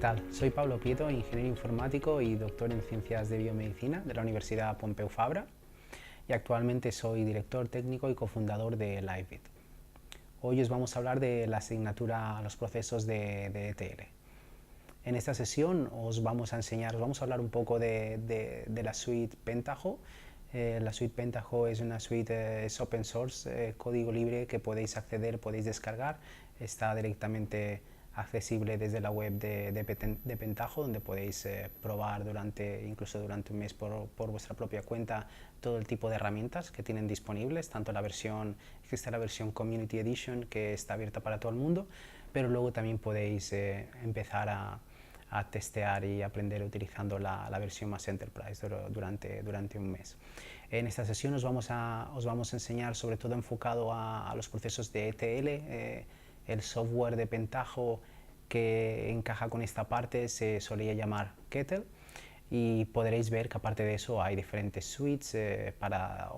tal? Soy Pablo Prieto, ingeniero informático y doctor en Ciencias de Biomedicina de la Universidad Pompeu Fabra y actualmente soy director técnico y cofundador de Livebit. Hoy os vamos a hablar de la asignatura a los procesos de ETL. En esta sesión os vamos a hablar un poco de la suite Pentaho. La suite Pentaho es una suite, es open source, código libre que podéis acceder, podéis descargar. Está directamente accesible desde la web de Pentaho, donde podéis probar incluso durante un mes por vuestra propia cuenta todo el tipo de herramientas que tienen disponibles, tanto existe la versión Community Edition, que está abierta para todo el mundo, pero luego también podéis empezar a testear y aprender utilizando la versión más Enterprise durante un mes. En esta sesión os vamos a enseñar, sobre todo enfocado a los procesos de ETL, el software de Pentaho que encaja con esta parte se solía llamar Kettle, y podréis ver que aparte de eso hay diferentes suites para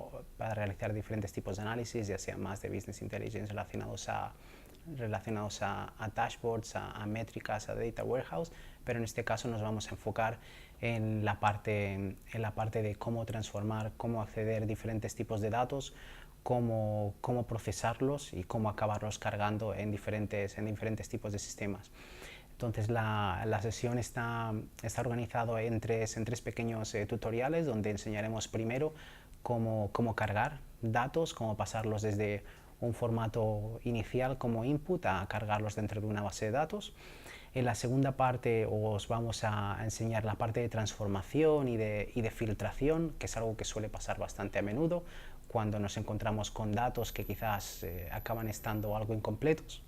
realizar diferentes tipos de análisis, ya sea más de Business Intelligence relacionados a dashboards, a métricas, a data warehouse, pero en este caso nos vamos a enfocar en la parte de cómo transformar, cómo acceder a diferentes tipos de datos, cómo procesarlos y cómo acabarlos cargando en diferentes tipos de sistemas. Entonces la sesión está organizada en tres pequeños tutoriales, donde enseñaremos primero cómo cargar datos, cómo pasarlos desde un formato inicial como input a cargarlos dentro de una base de datos. En la segunda parte os vamos a enseñar la parte de transformación y de filtración, que es algo que suele pasar bastante a menudo cuando nos encontramos con datos que quizás acaban estando algo incompletos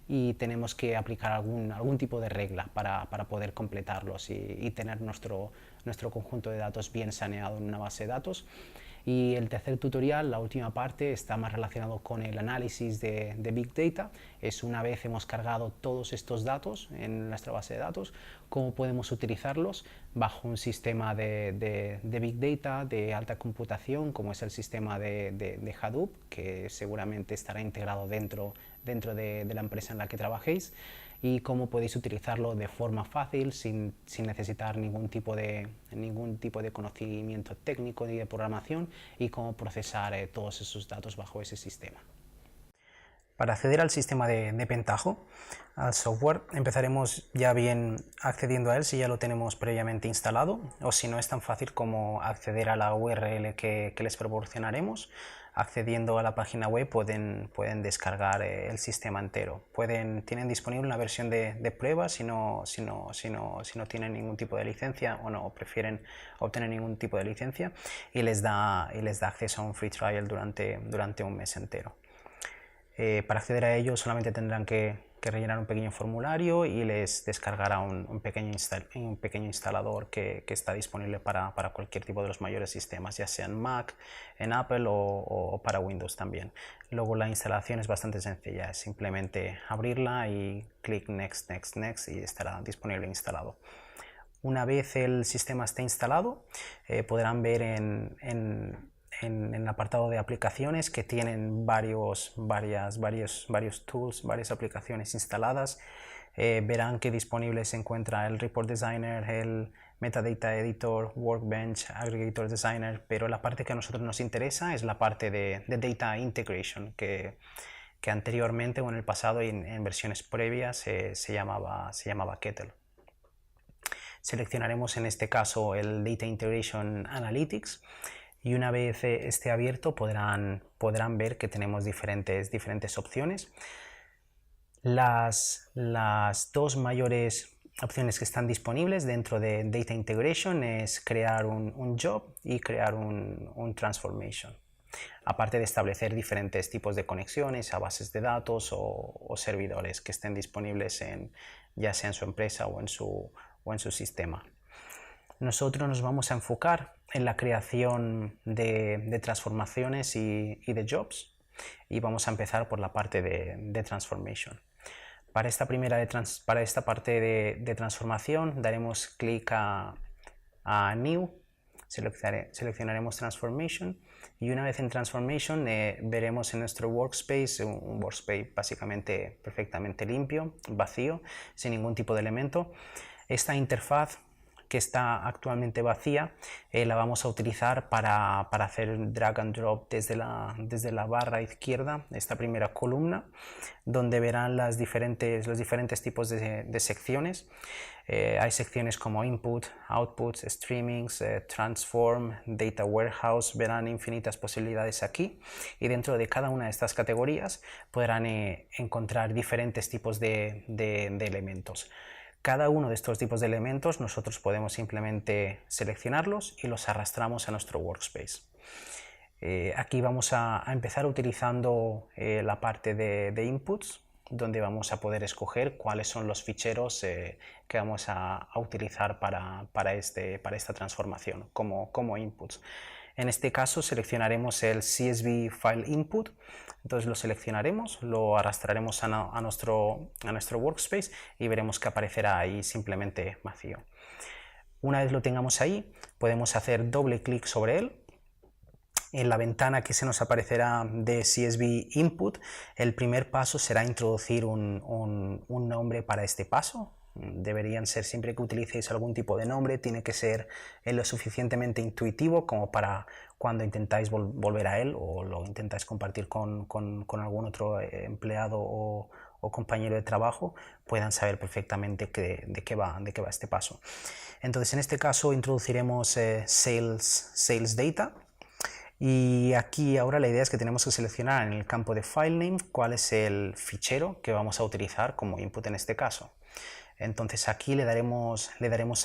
y tenemos que aplicar algún tipo de regla para poder completarlos y tener nuestro conjunto de datos bien saneado en una base de datos. Y el tercer tutorial, la última parte, está más relacionado con el análisis de Big Data. Es una vez hemos cargado todos estos datos en nuestra base de datos, cómo podemos utilizarlos bajo un sistema de Big Data de alta computación, como es el sistema de Hadoop, que seguramente estará integrado dentro de la empresa en la que trabajéis, y cómo podéis utilizarlo de forma fácil sin necesitar ningún tipo de conocimiento técnico ni de programación, y cómo procesar todos esos datos bajo ese sistema. Para acceder al sistema de Pentaho, al software, empezaremos ya bien accediendo a él si ya lo tenemos previamente instalado, o si no es tan fácil como acceder a la URL que les proporcionaremos. Accediendo a la página web pueden descargar el sistema entero. Tienen disponible una versión de prueba si no tienen ningún tipo de licencia o no prefieren obtener ningún tipo de licencia, y les da acceso a un free trial durante un mes entero. Para acceder a ello solamente tendrán que rellenar un pequeño formulario y les descargará un pequeño instalador que está disponible para cualquier tipo de los mayores sistemas, ya sea en Mac, en Apple o para Windows también. Luego la instalación es bastante sencilla, es simplemente abrirla y clic Next, Next, Next y estará disponible instalado. Una vez el sistema esté instalado, podrán ver en el apartado de aplicaciones que tienen varios tools, varias aplicaciones instaladas. Verán que disponible se encuentra el Report Designer, el Metadata Editor, Workbench, Aggregator Designer, pero la parte que a nosotros nos interesa es la parte de Data Integration, que anteriormente o en el pasado y en versiones previas se llamaba Kettle. Seleccionaremos en este caso el Data Integration Analytics, y una vez esté abierto podrán ver que tenemos diferentes opciones. Las dos mayores opciones que están disponibles dentro de Data Integration es crear un job y crear un transformation, aparte de establecer diferentes tipos de conexiones a bases de datos o servidores que estén disponibles ya sea en su empresa o en su sistema. Nosotros nos vamos a enfocar en la creación de transformaciones y de jobs, y vamos a empezar por la parte de transformation. Para esta parte de transformación daremos clic a New, seleccionaremos Transformation, y una vez en Transformation veremos en nuestro workspace un workspace básicamente perfectamente limpio, vacío, sin ningún tipo de elemento. Esta interfaz que está actualmente vacía la vamos a utilizar para hacer drag and drop desde la barra izquierda, esta primera columna, donde verán los diferentes tipos de secciones. Hay secciones como Input, Outputs, Streamings, Transform, Data Warehouse. Verán infinitas posibilidades aquí, y dentro de cada una de estas categorías podrán encontrar diferentes tipos de elementos. Cada uno de estos tipos de elementos nosotros podemos simplemente seleccionarlos y los arrastramos a nuestro workspace. Aquí vamos a empezar utilizando la parte de inputs, donde vamos a poder escoger cuáles son los ficheros que vamos a utilizar para esta transformación como inputs. En este caso seleccionaremos el CSV File Input, entonces lo seleccionaremos, lo arrastraremos a nuestro workspace y veremos que aparecerá ahí simplemente vacío. Una vez lo tengamos ahí, podemos hacer doble clic sobre él. En la ventana que se nos aparecerá de CSV Input, el primer paso será introducir un nombre para este paso. Deberían ser, siempre que utilicéis algún tipo de nombre, tiene que ser lo suficientemente intuitivo como para cuando intentáis volver a él o lo intentáis compartir con algún otro empleado o compañero de trabajo, puedan saber perfectamente de qué va este paso. Entonces, en este caso introduciremos Sales Data. Y aquí ahora la idea es que tenemos que seleccionar en el campo de FileName cuál es el fichero que vamos a utilizar como input en este caso. Entonces aquí le daremos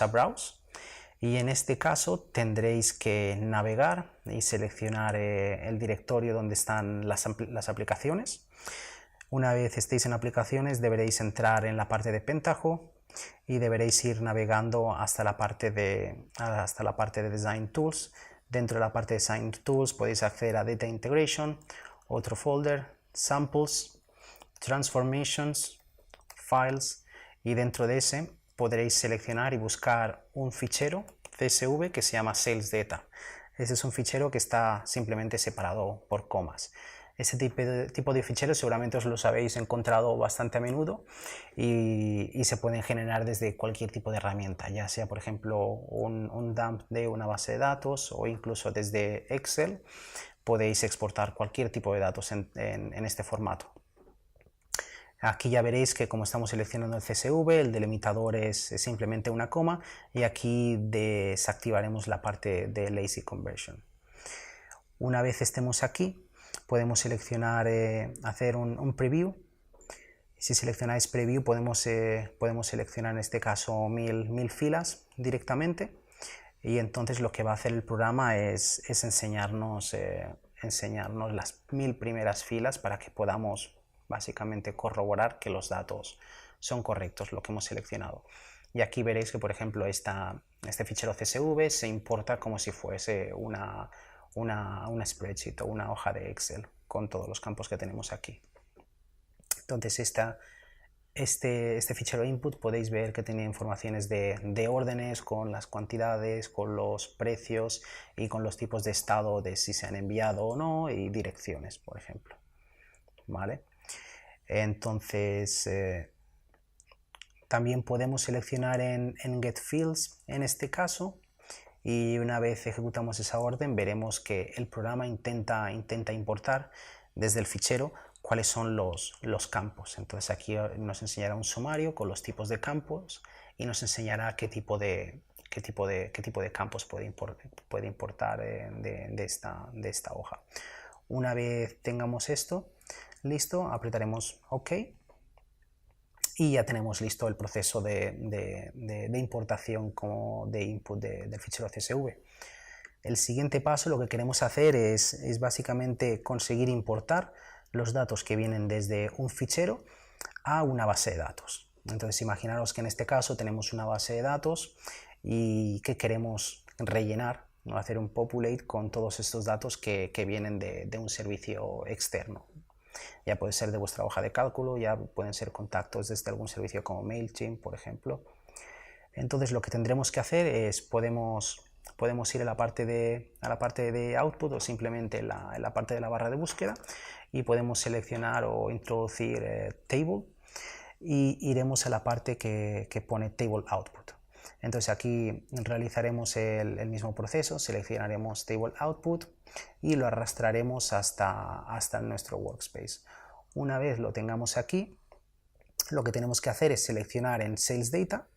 a Browse, y en este caso tendréis que navegar y seleccionar el directorio donde están las aplicaciones. Una vez estéis en aplicaciones deberéis entrar en la parte de Pentaho y deberéis ir navegando hasta la parte de Design Tools. Dentro de la parte de Design Tools podéis acceder a Data Integration, otro folder, Samples, Transformations, Files, y dentro de ese podréis seleccionar y buscar un fichero CSV que se llama Sales Data. Ese es un fichero que está simplemente separado por comas. Ese tipo de ficheros seguramente os los habéis encontrado bastante a menudo y se pueden generar desde cualquier tipo de herramienta, ya sea por ejemplo un dump de una base de datos o incluso desde Excel podéis exportar cualquier tipo de datos en este formato. Aquí ya veréis que como estamos seleccionando el CSV, el delimitador es simplemente una coma, y aquí desactivaremos la parte de Lazy Conversion. Una vez estemos aquí, podemos seleccionar, hacer un preview. Si seleccionáis preview podemos seleccionar en este caso 1000 filas directamente, y entonces lo que va a hacer el programa es enseñarnos las 1000 primeras filas para que podamos básicamente corroborar que los datos son correctos, lo que hemos seleccionado. Y aquí veréis que por ejemplo este fichero CSV se importa como si fuese una spreadsheet o una hoja de Excel con todos los campos que tenemos aquí. Entonces este fichero input podéis ver que tiene informaciones de órdenes con las cuantidades, con los precios y con los tipos de estado de si se han enviado o no, y direcciones, por ejemplo. ¿Vale? Entonces también podemos seleccionar en Get Fields en este caso, y una vez ejecutamos esa orden veremos que el programa intenta importar desde el fichero cuáles son los campos. Entonces aquí nos enseñará un sumario con los tipos de campos y nos enseñará qué tipo de campos puede importar de esta hoja. Una vez tengamos esto listo, apretaremos OK y ya tenemos listo el proceso de importación como de input del fichero CSV. El siguiente paso, lo que queremos hacer es básicamente conseguir importar los datos que vienen desde un fichero a una base de datos. Entonces imaginaros que en este caso tenemos una base de datos y que queremos rellenar, ¿no? Hacer un populate con todos estos datos que vienen de un servicio externo. Ya puede ser de vuestra hoja de cálculo, ya pueden ser contactos desde algún servicio como MailChimp, por ejemplo. Entonces lo que tendremos que hacer es podemos ir a la parte de output o simplemente en la parte de la barra de búsqueda, y podemos seleccionar o introducir table. y iremos a la parte que pone Table Output. Entonces aquí realizaremos el mismo proceso, seleccionaremos Table Output y lo arrastraremos hasta nuestro workspace. Una vez lo tengamos aquí, lo que tenemos que hacer es seleccionar en Sales Data,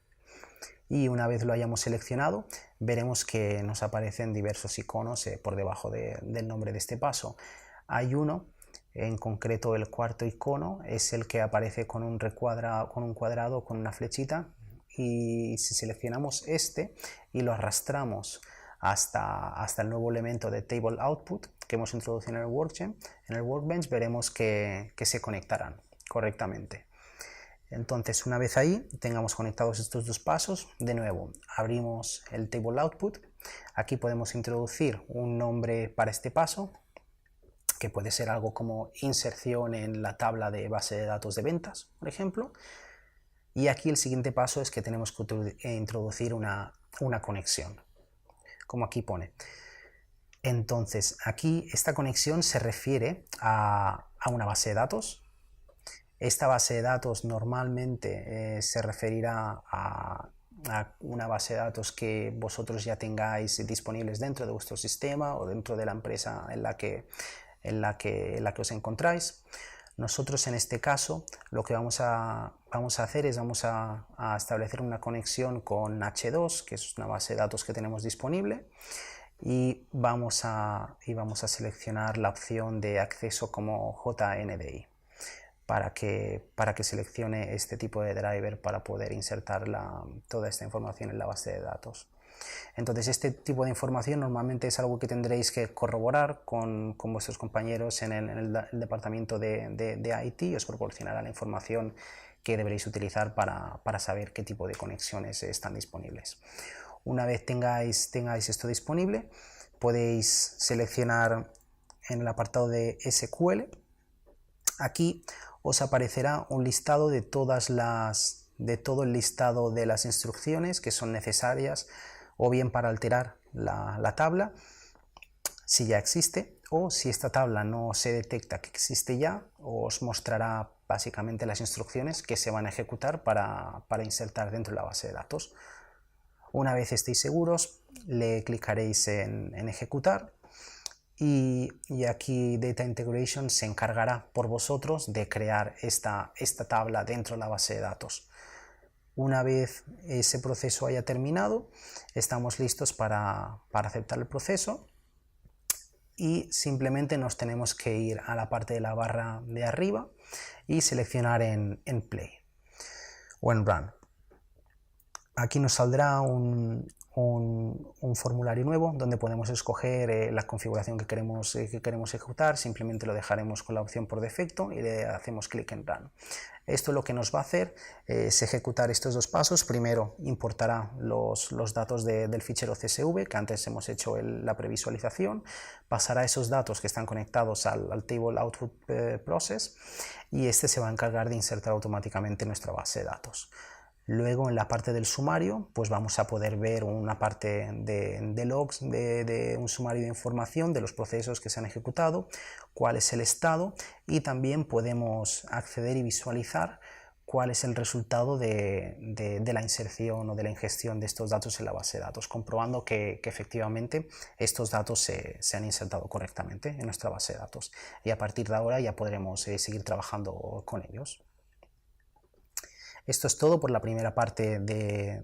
y una vez lo hayamos seleccionado veremos que nos aparecen diversos iconos por debajo del nombre de este paso. Hay uno en concreto, el cuarto icono es el que aparece con un cuadrado con una flechita, y si seleccionamos este y lo arrastramos hasta el nuevo elemento de Table Output que hemos introducido en el Workbench, veremos que se conectarán correctamente. Entonces, una vez ahí tengamos conectados estos dos pasos, de nuevo abrimos el Table Output. Aquí podemos introducir un nombre para este paso, que puede ser algo como inserción en la tabla de base de datos de ventas, por ejemplo. Y aquí el siguiente paso es que tenemos que introducir una conexión, como aquí pone. Entonces, aquí esta conexión se refiere a una base de datos. Esta base de datos normalmente se referirá a una base de datos que vosotros ya tengáis disponibles dentro de vuestro sistema o dentro de la empresa en la que os encontráis. Nosotros en este caso lo que vamos a hacer es vamos a establecer una conexión con H2, que es una base de datos que tenemos disponible, y vamos a seleccionar la opción de acceso como JNDI. Para que seleccione este tipo de driver para poder insertar toda esta información en la base de datos. Entonces, este tipo de información normalmente es algo que tendréis que corroborar con vuestros compañeros en el departamento de IT, os proporcionará la información que deberéis utilizar para saber qué tipo de conexiones están disponibles. Una vez tengáis esto disponible, podéis seleccionar en el apartado de SQL. Aquí os aparecerá un listado de todo el listado de las instrucciones que son necesarias, o bien para alterar la tabla, si ya existe, o si esta tabla no se detecta que existe ya, os mostrará básicamente las instrucciones que se van a ejecutar para insertar dentro de la base de datos. Una vez estéis seguros, le clicaréis en ejecutar. Y aquí Data Integration se encargará por vosotros de crear esta tabla dentro de la base de datos. Una vez ese proceso haya terminado, estamos listos para aceptar el proceso, y simplemente nos tenemos que ir a la parte de la barra de arriba y seleccionar en Play o en Run. Aquí nos saldrá un formulario nuevo donde podemos escoger la configuración que queremos ejecutar. Simplemente lo dejaremos con la opción por defecto y le hacemos clic en Run. Esto lo que nos va a hacer es ejecutar estos dos pasos. Primero importará los datos del fichero CSV que antes hemos hecho la previsualización, pasará esos datos que están conectados al Table Output Process, y este se va a encargar de insertar automáticamente en nuestra base de datos. Luego, en la parte del sumario, pues vamos a poder ver una parte de logs, de un sumario de información de los procesos que se han ejecutado, cuál es el estado, y también podemos acceder y visualizar cuál es el resultado de la inserción o de la ingestión de estos datos en la base de datos, comprobando que efectivamente estos datos se han insertado correctamente en nuestra base de datos. Y a partir de ahora ya podremos seguir trabajando con ellos. Esto es todo por la primera parte de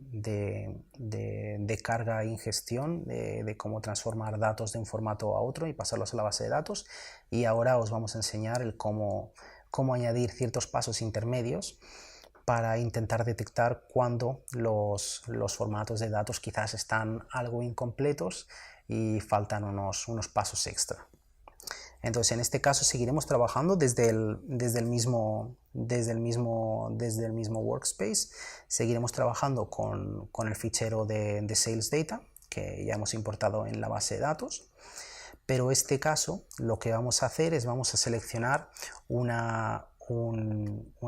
carga e ingestión, de cómo transformar datos de un formato a otro y pasarlos a la base de datos. Y ahora os vamos a enseñar el cómo añadir ciertos pasos intermedios para intentar detectar cuándo los formatos de datos quizás están algo incompletos y faltan unos pasos extra. Entonces, en este caso seguiremos trabajando desde el mismo workspace. Seguiremos trabajando con el fichero de Sales Data que ya hemos importado en la base de datos, pero este caso lo que vamos a hacer es vamos a seleccionar un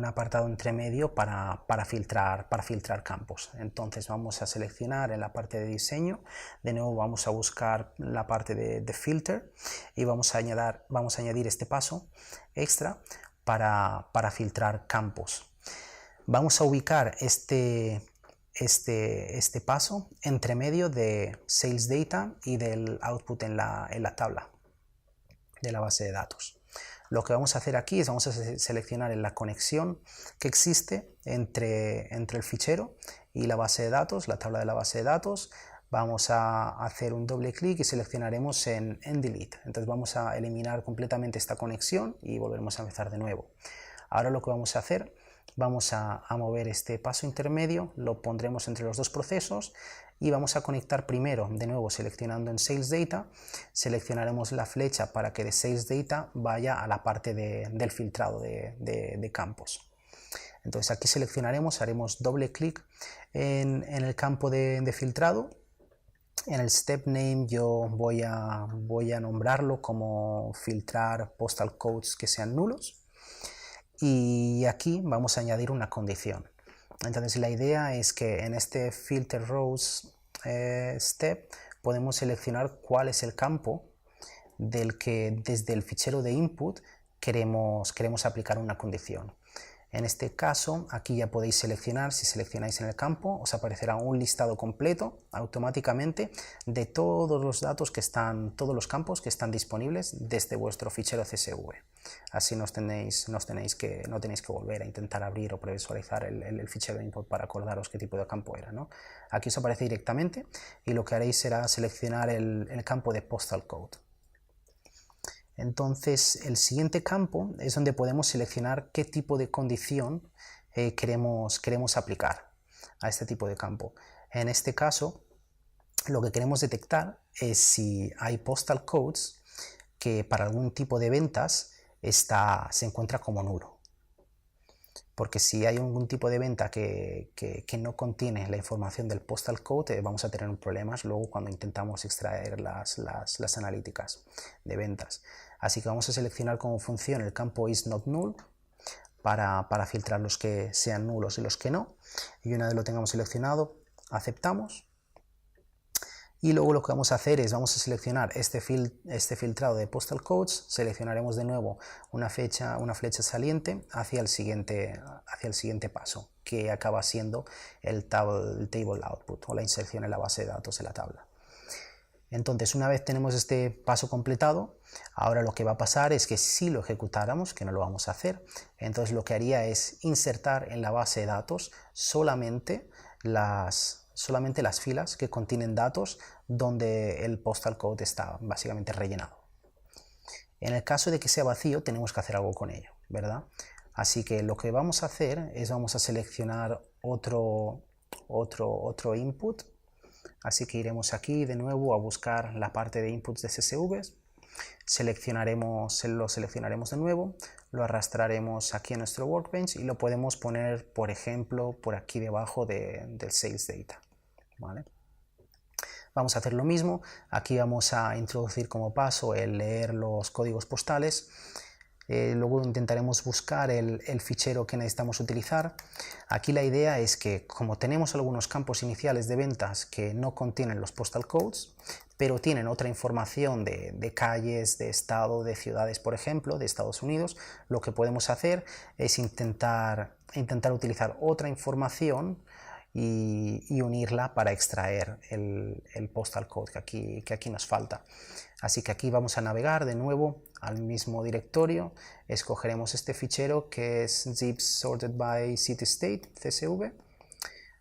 apartado entre medio para filtrar campos. Entonces vamos a seleccionar en la parte de diseño, de nuevo vamos a buscar la parte de filter y vamos a añadir este paso extra para filtrar campos. Vamos a ubicar este paso entre medio de Sales Data y del output en la tabla de la base de datos. Lo que vamos a hacer aquí es vamos a seleccionar en la conexión que existe entre el fichero y la base de datos, la tabla de la base de datos. Vamos a hacer un doble clic y seleccionaremos en Delete. Entonces vamos a eliminar completamente esta conexión y volveremos a empezar de nuevo. Ahora lo que vamos a hacer, vamos a mover este paso intermedio, lo pondremos entre los dos procesos y vamos a conectar primero, de nuevo seleccionando en Sales Data, seleccionaremos la flecha para que de Sales Data vaya a la parte del filtrado de campos. Entonces aquí seleccionaremos, haremos doble clic en el campo de filtrado. En el step name yo voy a nombrarlo como filtrar postal codes que sean nulos. Y aquí vamos a añadir una condición. Entonces la idea es que en este filter rows step podemos seleccionar cuál es el campo del que desde el fichero de input queremos aplicar una condición. En este caso, aquí ya podéis seleccionar, si seleccionáis en el campo, os aparecerá un listado completo automáticamente de todos los datos que están, todos los campos que están disponibles desde vuestro fichero CSV. Así no tenéis que volver a intentar abrir o previsualizar el fichero de input para acordaros qué tipo de campo era, ¿no? Aquí os aparece directamente y lo que haréis será seleccionar el campo de postal code. Entonces el siguiente campo es donde podemos seleccionar qué tipo de condición queremos aplicar a este tipo de campo. En este caso lo que queremos detectar es si hay postal codes que para algún tipo de ventas se encuentra como nulo. Porque si hay algún tipo de venta que no contiene la información del postal code, vamos a tener problemas luego cuando intentamos extraer las analíticas de ventas. Así que vamos a seleccionar como función el campo isNotNull para filtrar los que sean nulos y los que no. Y una vez lo tengamos seleccionado, aceptamos. Y luego lo que vamos a hacer es vamos a seleccionar este filtrado de postal codes, seleccionaremos de nuevo una flecha saliente hacia el siguiente paso, que acaba siendo el table output o la inserción en la base de datos de la tabla. Entonces, una vez tenemos este paso completado, ahora lo que va a pasar es que si lo ejecutáramos, que no lo vamos a hacer, entonces lo que haría es insertar en la base de datos solamente las filas que contienen datos donde el postal code está básicamente rellenado. En el caso de que sea vacío, tenemos que hacer algo con ello, ¿verdad? Así que lo que vamos a hacer es vamos a seleccionar otro input. Así que iremos aquí de nuevo a buscar la parte de inputs de CSV, lo seleccionaremos de nuevo, lo arrastraremos aquí a nuestro workbench y lo podemos poner, por ejemplo, por aquí debajo del Sales Data, ¿vale? Vamos a hacer lo mismo, aquí vamos a introducir como paso el leer los códigos postales. Luego intentaremos buscar el fichero que necesitamos utilizar. Aquí la idea es que como tenemos algunos campos iniciales de ventas que no contienen los postal codes, pero tienen otra información de calles, de estado, de ciudades, por ejemplo, de Estados Unidos, lo que podemos hacer es intentar utilizar otra información y unirla para extraer el postal code que aquí nos falta. Así que aquí vamos a navegar de nuevo al mismo directorio, escogeremos este fichero que es zip sorted by city state CSV.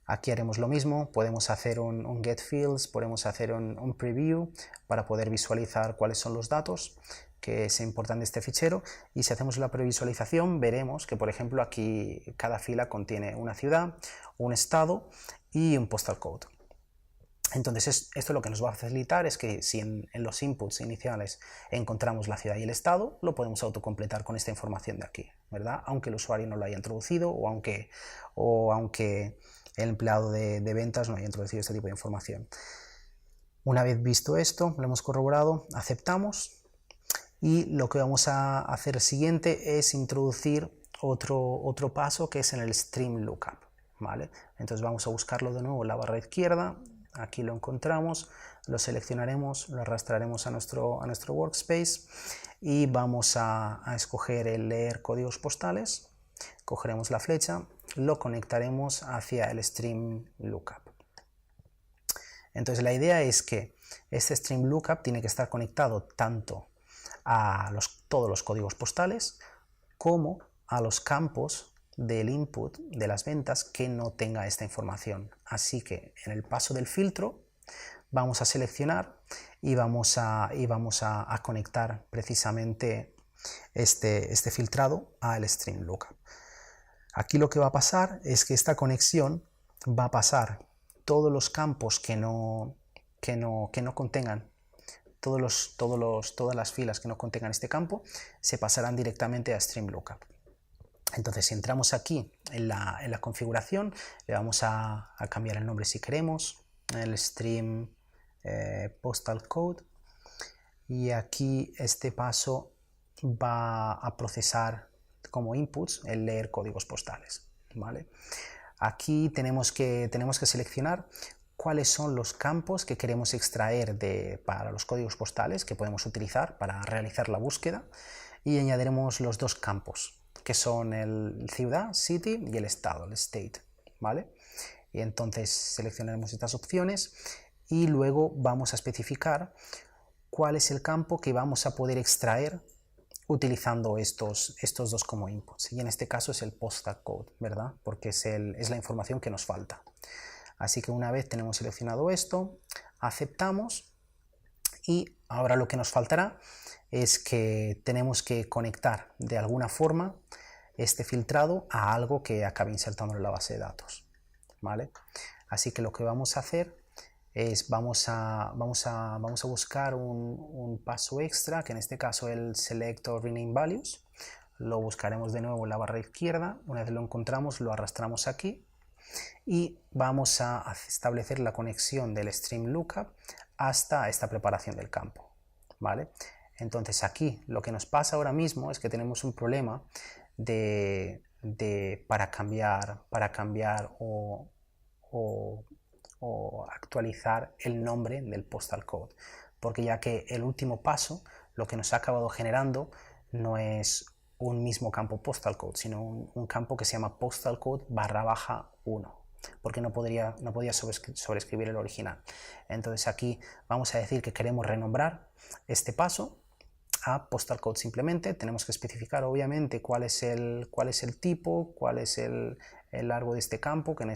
Aquí haremos lo mismo, podemos hacer un get fields, podemos hacer un preview para poder visualizar cuáles son los datos que se importan de este fichero, y si hacemos la previsualización veremos que, por ejemplo, aquí cada fila contiene una ciudad, un estado y un postal code. Entonces esto lo que nos va a facilitar es que si en los inputs iniciales encontramos la ciudad y el estado, lo podemos autocompletar con esta información de aquí, ¿verdad? Aunque el usuario no lo haya introducido o aunque el empleado de ventas no haya introducido este tipo de información. Una vez visto esto, lo hemos corroborado, aceptamos, y lo que vamos a hacer siguiente es introducir otro paso que es en el stream lookup, ¿vale? Entonces vamos a buscarlo de nuevo en la barra izquierda, aquí lo encontramos, lo seleccionaremos, lo arrastraremos a nuestro workspace y vamos a escoger el leer códigos postales, cogeremos la flecha lo conectaremos hacia el stream lookup. Entonces la idea es que este stream lookup tiene que estar conectado tanto a todos los códigos postales como a los campos del input de las ventas que no tenga esta información. Así que en el paso del filtro vamos a seleccionar y vamos a conectar precisamente este filtrado al stream lookup. Aquí lo que va a pasar es que esta conexión va a pasar todos los campos que no contengan, todas las filas que no contengan este campo, se pasarán directamente a stream lookup. Entonces, si entramos aquí en la configuración, le vamos a cambiar el nombre si queremos, el stream postal code, y aquí este paso va a procesar como inputs el leer códigos postales, ¿vale? Aquí tenemos que seleccionar cuáles son los campos que queremos extraer para los códigos postales que podemos utilizar para realizar la búsqueda, y añadiremos los dos campos que son el ciudad, city, y el estado, el state, ¿vale? Y entonces seleccionaremos estas opciones y luego vamos a especificar cuál es el campo que vamos a poder extraer utilizando estos dos como inputs, y en este caso es el postal code, ¿verdad? Porque es la información que nos falta. Así que una vez tenemos seleccionado esto, aceptamos, y ahora lo que nos faltará es que tenemos que conectar de alguna forma este filtrado a algo que acabe insertando en la base de datos, ¿vale? Así que lo que vamos a hacer es vamos a buscar un paso extra, que en este caso el selector rename values. Lo buscaremos de nuevo en la barra izquierda. Una vez lo encontramos, lo arrastramos aquí y vamos a establecer la conexión del stream lookup hasta esta preparación del campo, ¿vale? Entonces aquí lo que nos pasa ahora mismo es que tenemos un problema para cambiar o actualizar el nombre del postal code, porque ya que el último paso lo que nos ha acabado generando no es un mismo campo postal code, sino un campo que se llama postal code /1, porque no podía sobreescribir el original. Entonces aquí vamos a decir que queremos renombrar este paso a postal code. Simplemente tenemos que especificar obviamente cuál es el tipo, cuál es el largo de este campo, que en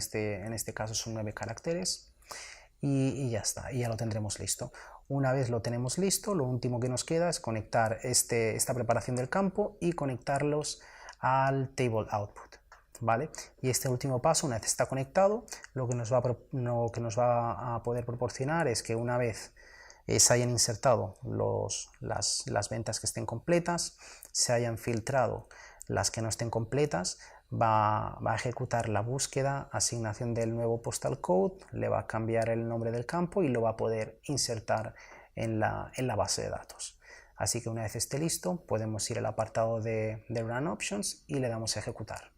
este caso son 9 caracteres, y ya está, y ya lo tendremos listo. Una vez lo tenemos listo, lo último que nos queda es conectar esta preparación del campo y conectarlos al table output, ¿vale? Y este último paso, una vez está conectado, lo que nos va a poder proporcionar es que una vez se hayan insertado las ventas que estén completas, se hayan filtrado las que no estén completas, va a ejecutar la búsqueda, asignación del nuevo postal code, le va a cambiar el nombre del campo y lo va a poder insertar en la base de datos. Así que una vez esté listo, podemos ir al apartado de Run Options y le damos a ejecutar.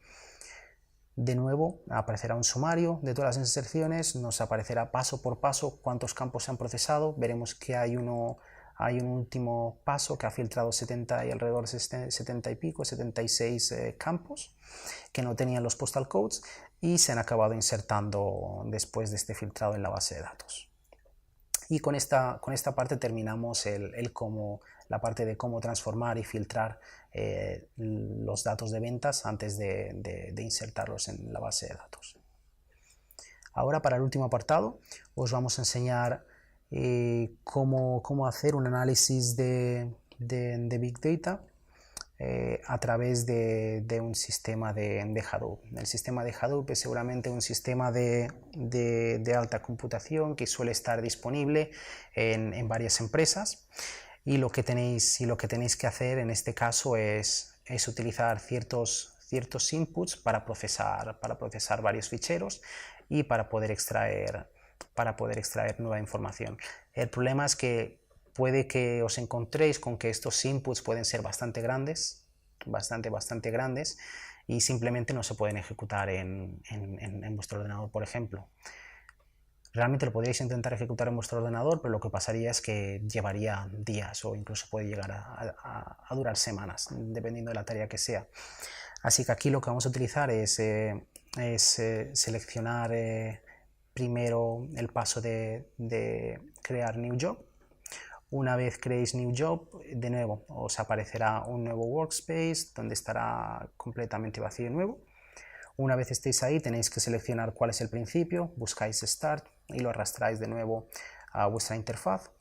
De nuevo aparecerá un sumario de todas las inserciones, nos aparecerá paso por paso cuántos campos se han procesado. Veremos que hay un último paso que ha filtrado 70 y alrededor de 70 y pico, 76 campos que no tenían los postal codes y se han acabado insertando después de este filtrado en la base de datos. Y con esta parte terminamos la parte de cómo transformar y filtrar los datos de ventas antes de insertarlos en la base de datos. Ahora, para el último apartado, os vamos a enseñar cómo hacer un análisis de Big Data a través de un sistema de Hadoop. El sistema de Hadoop es seguramente un sistema de alta computación que suele estar disponible en varias empresas, y lo que tenéis que hacer en este caso es utilizar ciertos inputs para procesar varios ficheros y para poder extraer nueva información. El problema es que puede que os encontréis con que estos inputs pueden ser bastante grandes, bastante grandes, y simplemente no se pueden ejecutar en vuestro ordenador, por ejemplo. Realmente lo podríais intentar ejecutar en vuestro ordenador, pero lo que pasaría es que llevaría días o incluso puede llegar a durar semanas, dependiendo de la tarea que sea. Así que aquí lo que vamos a utilizar es seleccionar primero el paso de crear New Job. Una vez creéis New Job, de nuevo os aparecerá un nuevo workspace donde estará completamente vacío de nuevo. Una vez estéis ahí tenéis que seleccionar cuál es el principio, buscáis Start y lo arrastráis de nuevo a vuestra interfaz.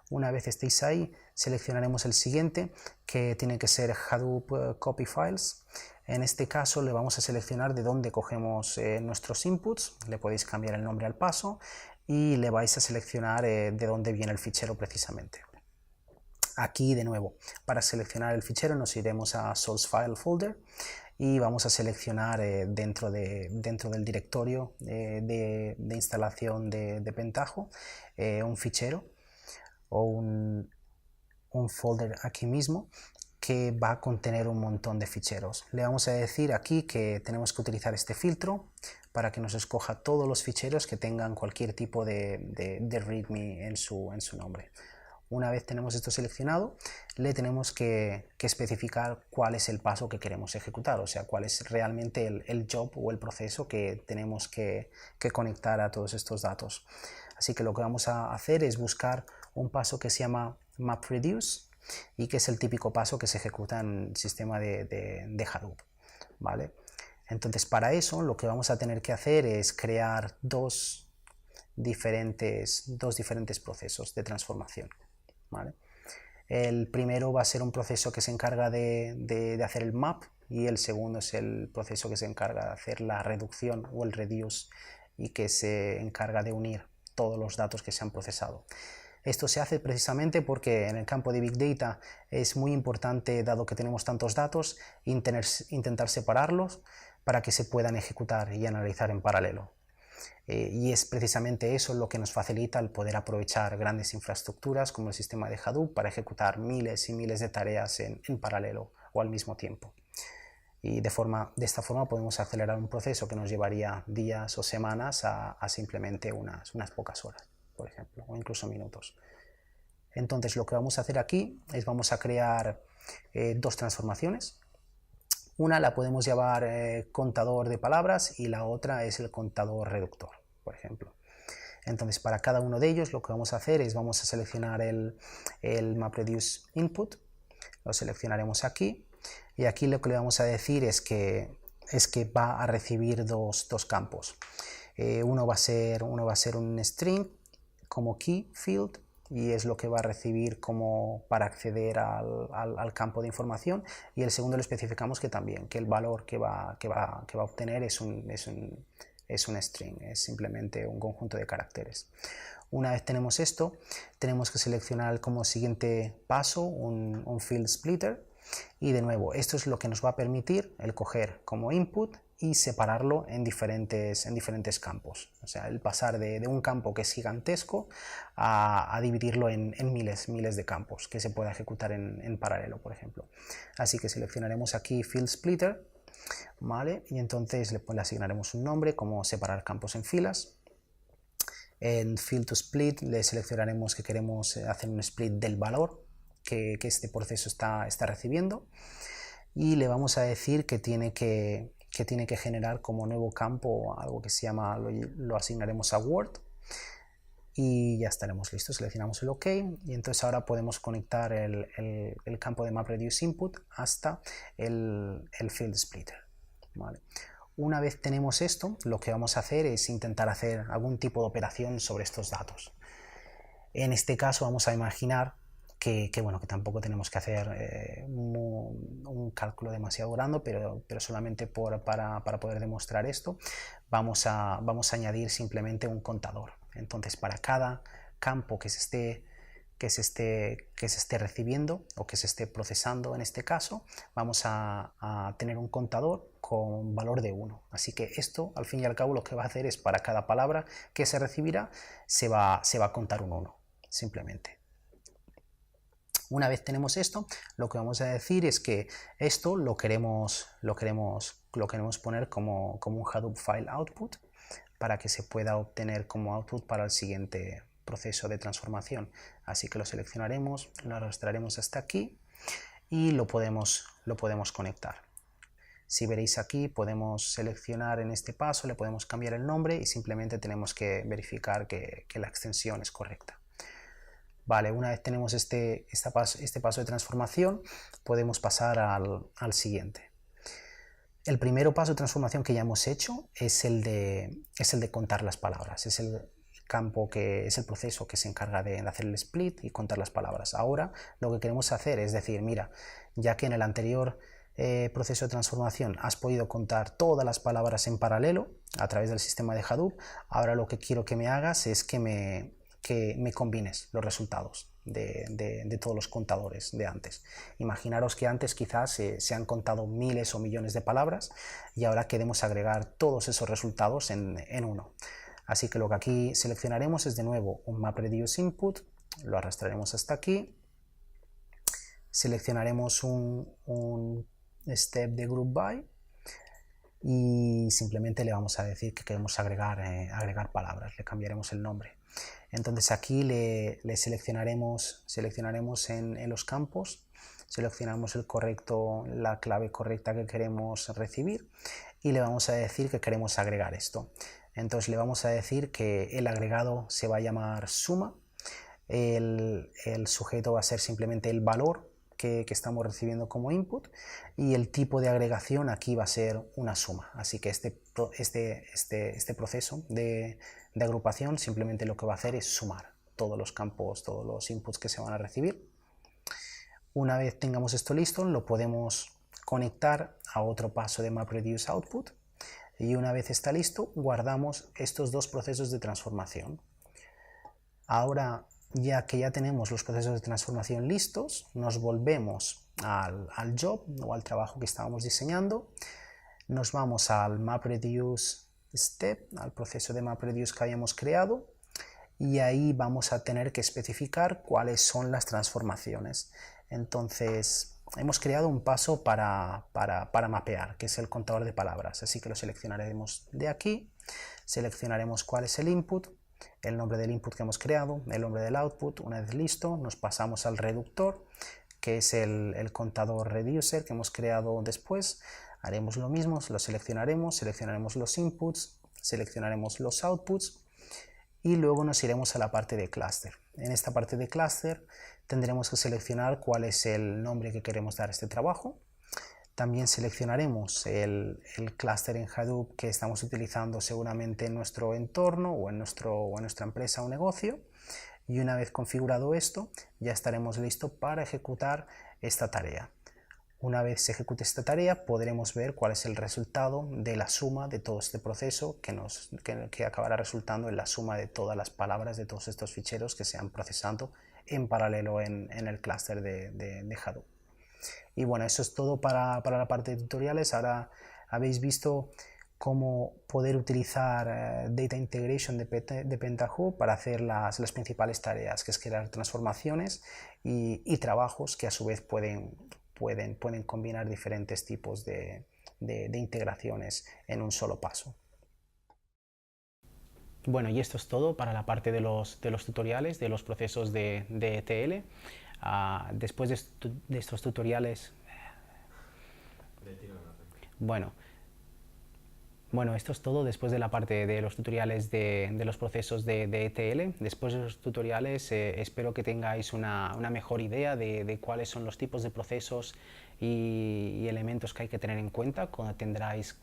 Una vez estéis ahí seleccionaremos el siguiente, que tiene que ser Hadoop Copy Files. En este caso le vamos a seleccionar de dónde cogemos nuestros inputs, le podéis cambiar el nombre al paso y le vais a seleccionar de dónde viene el fichero precisamente. Aquí de nuevo, para seleccionar el fichero nos iremos a Source File Folder y vamos a seleccionar dentro del directorio de instalación de Pentaho un fichero o un folder aquí mismo que va a contener un montón de ficheros. Le vamos a decir aquí que tenemos que utilizar este filtro para que nos escoja todos los ficheros que tengan cualquier tipo de readme en su nombre. Una vez tenemos esto seleccionado, le tenemos que especificar cuál es el paso que queremos ejecutar, o sea, cuál es realmente el job o el proceso que tenemos que conectar a todos estos datos. Así que lo que vamos a hacer es buscar un paso que se llama MapReduce y que es el típico paso que se ejecuta en el sistema de Hadoop, ¿vale? Entonces para eso lo que vamos a tener que hacer es crear dos diferentes procesos de transformación, ¿vale? El primero va a ser un proceso que se encarga de hacer el map y el segundo es el proceso que se encarga de hacer la reducción o el reduce y que se encarga de unir todos los datos que se han procesado. Esto se hace precisamente porque en el campo de Big Data es muy importante, dado que tenemos tantos datos, intentar separarlos para que se puedan ejecutar y analizar en paralelo. Y es precisamente eso lo que nos facilita el poder aprovechar grandes infraestructuras como el sistema de Hadoop para ejecutar miles y miles de tareas en paralelo o al mismo tiempo. Y de esta forma podemos acelerar un proceso que nos llevaría días o semanas a simplemente unas pocas horas, por ejemplo, o incluso minutos. Entonces lo que vamos a hacer aquí es vamos a crear dos transformaciones. Una la podemos llamar contador de palabras y la otra es el contador reductor, por ejemplo. Entonces para cada uno de ellos lo que vamos a hacer es vamos a seleccionar el MapReduce Input, lo seleccionaremos aquí y aquí lo que le vamos a decir es que va a recibir dos campos. Uno va a ser un string como key field y es lo que va a recibir como para acceder al campo de información, y el segundo le especificamos que también que el valor que va a obtener es un string, es simplemente un conjunto de caracteres. Una vez tenemos esto, tenemos que seleccionar como siguiente paso un field splitter, y de nuevo esto es lo que nos va a permitir el coger como input y separarlo en diferentes campos, o sea, el pasar de un campo que es gigantesco a dividirlo en miles de campos que se pueda ejecutar en paralelo, por ejemplo. Así que seleccionaremos aquí field splitter, ¿vale? Y entonces le asignaremos un nombre como separar campos en filas. En field to split le seleccionaremos que queremos hacer un split del valor que este proceso está recibiendo, y le vamos a decir que tiene que generar como nuevo campo algo que se llama, lo asignaremos a Word, y ya estaremos listos. Seleccionamos el OK y entonces ahora podemos conectar el campo de MapReduce Input hasta el Field Splitter, ¿vale? Una vez tenemos esto, lo que vamos a hacer es intentar hacer algún tipo de operación sobre estos datos. En este caso vamos a imaginar que tampoco tenemos que hacer un cálculo demasiado grande, pero solamente para poder demostrar esto vamos a añadir simplemente un contador. Entonces para cada campo que se esté recibiendo o que se esté procesando, en este caso vamos a tener un contador con valor de 1. Así que esto al fin y al cabo lo que va a hacer es para cada palabra que se recibirá se va a contar un 1 simplemente. Una vez tenemos esto, lo que vamos a decir es que esto lo queremos poner como un Hadoop File Output para que se pueda obtener como output para el siguiente proceso de transformación. Así que lo seleccionaremos, lo arrastraremos hasta aquí y lo podemos conectar. Si veréis aquí, podemos seleccionar en este paso, le podemos cambiar el nombre y simplemente tenemos que verificar que la extensión es correcta. Vale, una vez tenemos este paso de transformación, podemos pasar al siguiente. El primer paso de transformación que ya hemos hecho es el de contar las palabras. Es el campo es el proceso que se encarga de hacer el split y contar las palabras. Ahora lo que queremos hacer es decir, mira, ya que en el anterior proceso de transformación has podido contar todas las palabras en paralelo a través del sistema de Hadoop, ahora lo que quiero que me hagas es que me combines los resultados de todos los contadores de antes. Imaginaros que antes quizás se han contado miles o millones de palabras y ahora queremos agregar todos esos resultados en uno. Así que lo que aquí seleccionaremos es de nuevo un MapReduce Input, lo arrastraremos hasta aquí, seleccionaremos un step de Group By y simplemente le vamos a decir que queremos agregar palabras, le cambiaremos el nombre. Entonces aquí le seleccionaremos en los campos, seleccionamos la clave correcta que queremos recibir y le vamos a decir que queremos agregar esto. Entonces le vamos a decir que el agregado se va a llamar suma, el sujeto va a ser simplemente el valor que estamos recibiendo como input y el tipo de agregación aquí va a ser una suma. Así que este proceso de agrupación simplemente lo que va a hacer es sumar todos los campos, todos los inputs que se van a recibir. Una vez tengamos esto listo, lo podemos conectar a otro paso de MapReduce Output y una vez está listo, guardamos estos dos procesos de transformación. Ahora, ya que ya tenemos los procesos de transformación listos, nos volvemos al job o al trabajo que estábamos diseñando, nos vamos al MapReduce Step, al proceso de MapReduce que habíamos creado y ahí vamos a tener que especificar cuáles son las transformaciones. Entonces hemos creado un paso para mapear, que es el contador de palabras, así que lo seleccionaremos de aquí, seleccionaremos cuál es el input, el nombre del input que hemos creado, el nombre del output. Una vez listo, nos pasamos al reductor, que es el contador reducer que hemos creado después. Haremos lo mismo, lo seleccionaremos los inputs, seleccionaremos los outputs y luego nos iremos a la parte de cluster. En esta parte de cluster tendremos que seleccionar cuál es el nombre que queremos dar a este trabajo. También seleccionaremos el clúster en Hadoop que estamos utilizando seguramente en nuestro entorno o en nuestra empresa o negocio. Y una vez configurado esto, ya estaremos listos para ejecutar esta tarea. Una vez se ejecute esta tarea, podremos ver cuál es el resultado de la suma de todo este proceso que acabará resultando en la suma de todas las palabras de todos estos ficheros que se han procesando en paralelo en el clúster de Hadoop. Y bueno, eso es todo para la parte de tutoriales. Ahora habéis visto cómo poder utilizar Data Integration de Pentaho para hacer las principales tareas, que es crear transformaciones y trabajos que a su vez pueden combinar diferentes tipos de integraciones en un solo paso. Bueno, y esto es todo para la parte de los tutoriales, de los procesos de ETL. Después de estos tutoriales, bueno, esto es todo después de la parte de los tutoriales de los procesos de ETL. Después de los tutoriales espero que tengáis una mejor idea de cuáles son los tipos de procesos y elementos que hay que tener en cuenta cuando tengáis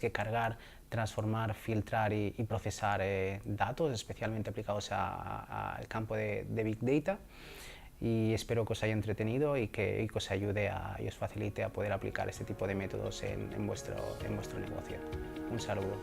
que cargar, transformar, filtrar y procesar datos, especialmente aplicados al campo de Big Data. Y espero que os haya entretenido y que os ayude y os facilite a poder aplicar este tipo de métodos en vuestro negocio. Un saludo.